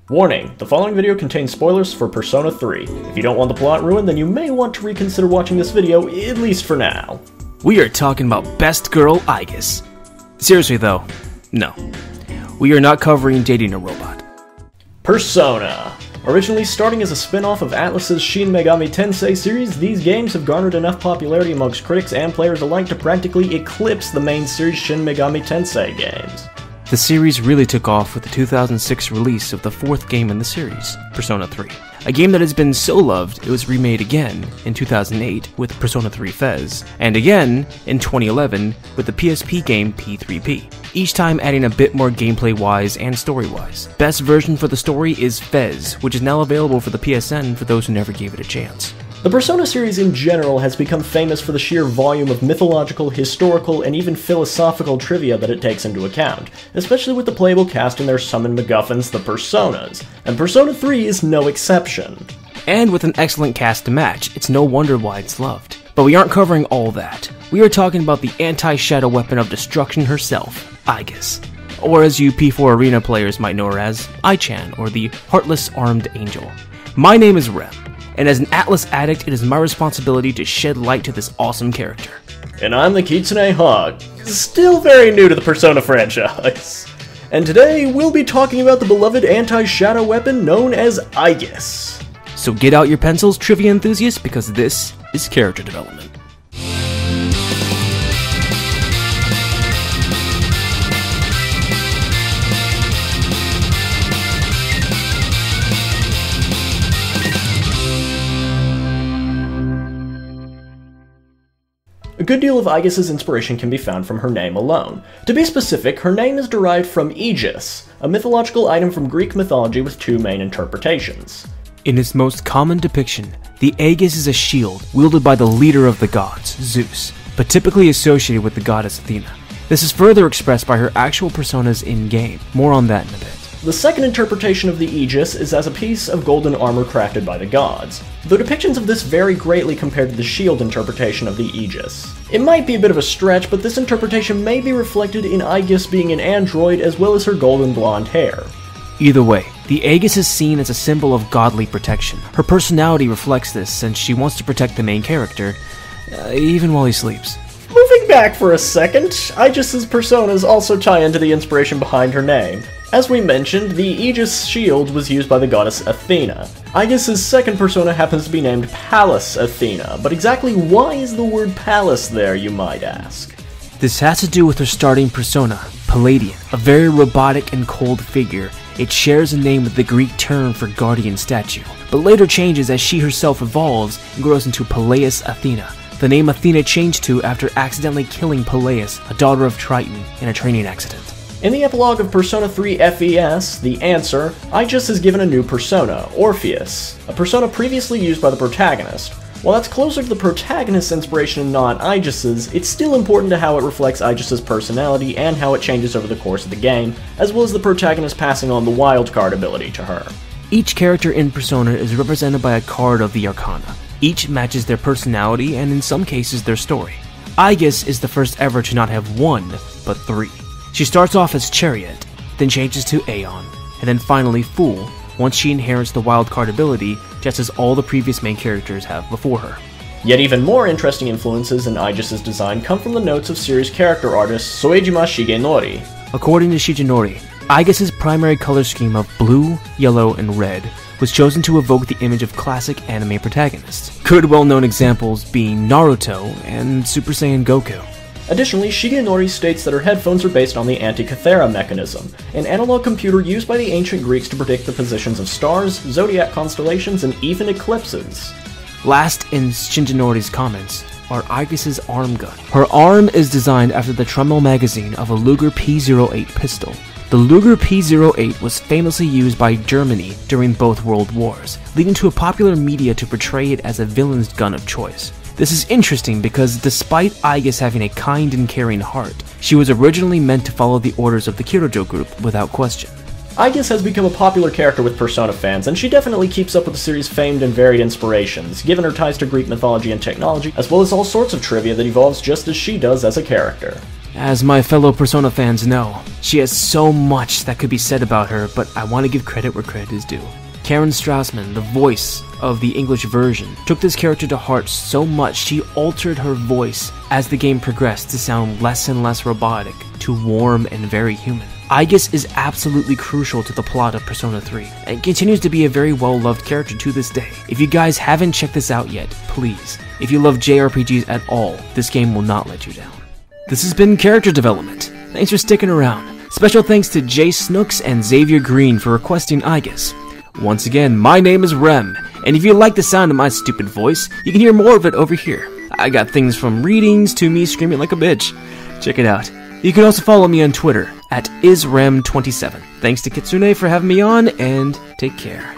Warning, the following video contains spoilers for Persona 3. If you don't want the plot ruined, then you may want to reconsider watching this video, at least for now. We are talking about Best Girl Aigis. Seriously though, no. We are not covering dating a robot. Persona. Originally starting as a spin-off of Atlus's Shin Megami Tensei series, these games have garnered enough popularity amongst critics and players alike to practically eclipse the main series Shin Megami Tensei games. The series really took off with the 2006 release of the fourth game in the series, Persona 3. A game that has been so loved, it was remade again in 2008 with Persona 3 Fez, and again in 2011 with the PSP game P3P, each time adding a bit more gameplay-wise and story-wise. Best version for the story is Fez, which is now available for the PSN for those who never gave it a chance. The Persona series in general has become famous for the sheer volume of mythological, historical, and even philosophical trivia that it takes into account, especially with the playable cast and their summon MacGuffins, the Personas, and Persona 3 is no exception. And with an excellent cast to match, it's no wonder why it's loved. But we aren't covering all that. We are talking about the anti-shadow weapon of destruction herself, Aigis. Or as you P4 Arena players might know her as, I-chan, or the Heartless Armed Angel. My name is Rem, and as an Atlus addict, it is my responsibility to shed light to this awesome character. And I'm the Kitsune Hog, still very new to the Persona franchise. And today, we'll be talking about the beloved anti-shadow weapon known as Aigis. So get out your pencils, trivia enthusiasts, because this is character development. A good deal of Aigis' inspiration can be found from her name alone. To be specific, her name is derived from Aigis, a mythological item from Greek mythology with two main interpretations. In its most common depiction, the Aigis is a shield wielded by the leader of the gods, Zeus, but typically associated with the goddess Athena. This is further expressed by her actual personas in-game. More on that in a bit. The second interpretation of the Aegis is as a piece of golden armor crafted by the gods, though depictions of this vary greatly compared to the shield interpretation of the Aegis. It might be a bit of a stretch, but this interpretation may be reflected in Aigis being an android as well as her golden blonde hair. Either way, the Aigis is seen as a symbol of godly protection. Her personality reflects this since she wants to protect the main character, even while he sleeps. Moving back for a second, Aigis' personas also tie into the inspiration behind her name. As we mentioned, the Aegis shield was used by the goddess Athena. Aigis' second persona happens to be named Pallas Athena, but exactly why is the word Pallas there, you might ask? This has to do with her starting persona, Palladian, a very robotic and cold figure. It shares a name with the Greek term for guardian statue, but later changes as she herself evolves and grows into Pallas Athena. The name Athena changed to after accidentally killing Peleus, a daughter of Triton, in a training accident. In the epilogue of Persona 3 FES, The Answer, Aigis is given a new persona, Orpheus, a persona previously used by the protagonist. While that's closer to the protagonist's inspiration and not Aigis', it's still important to how it reflects Aigis' personality and how it changes over the course of the game, as well as the protagonist passing on the wildcard ability to her. Each character in Persona is represented by a card of the Arcana. Each matches their personality and in some cases their story. Aigis is the first ever to not have one, but three. She starts off as Chariot, then changes to Aeon, and then finally Fool, once she inherits the wildcard ability, just as all the previous main characters have before her. Yet even more interesting influences in Aigis' design come from the notes of series character artist Soejima Shigenori. According to Shigenori, Aigis' primary color scheme of blue, yellow, and red was chosen to evoke the image of classic anime protagonists. Good well-known examples being Naruto and Super Saiyan Goku. Additionally, Shigenori states that her headphones are based on the Antikythera mechanism, an analog computer used by the ancient Greeks to predict the positions of stars, zodiac constellations, and even eclipses. Last in Shigenori's comments are Aigis' arm gun. Her arm is designed after the Tremel magazine of a Luger P08 pistol. The Luger P08 was famously used by Germany during both World Wars, leading to a popular media to portray it as a villain's gun of choice. This is interesting because despite Aigis having a kind and caring heart, she was originally meant to follow the orders of the Kyoto group without question. Aigis has become a popular character with Persona fans, and she definitely keeps up with the series' famed and varied inspirations, given her ties to Greek mythology and technology, as well as all sorts of trivia that evolves just as she does as a character. As my fellow Persona fans know, she has so much that could be said about her, but I want to give credit where credit is due. Karen Strassman, the voice of the English version, took this character to heart so much she altered her voice as the game progressed to sound less and less robotic, to warm and very human. Aigis is absolutely crucial to the plot of Persona 3, and continues to be a very well-loved character to this day. If you guys haven't checked this out yet, please. If you love JRPGs at all, this game will not let you down. This has been Character Development. Thanks for sticking around. Special thanks to Jay Snooks and Xavier Green for requesting Aigis. Once again, my name is Rem, and if you like the sound of my stupid voice, you can hear more of it over here. I got things from readings to me screaming like a bitch. Check it out. You can also follow me on Twitter at IZRem27. Thanks to Kitsune for having me on, and take care.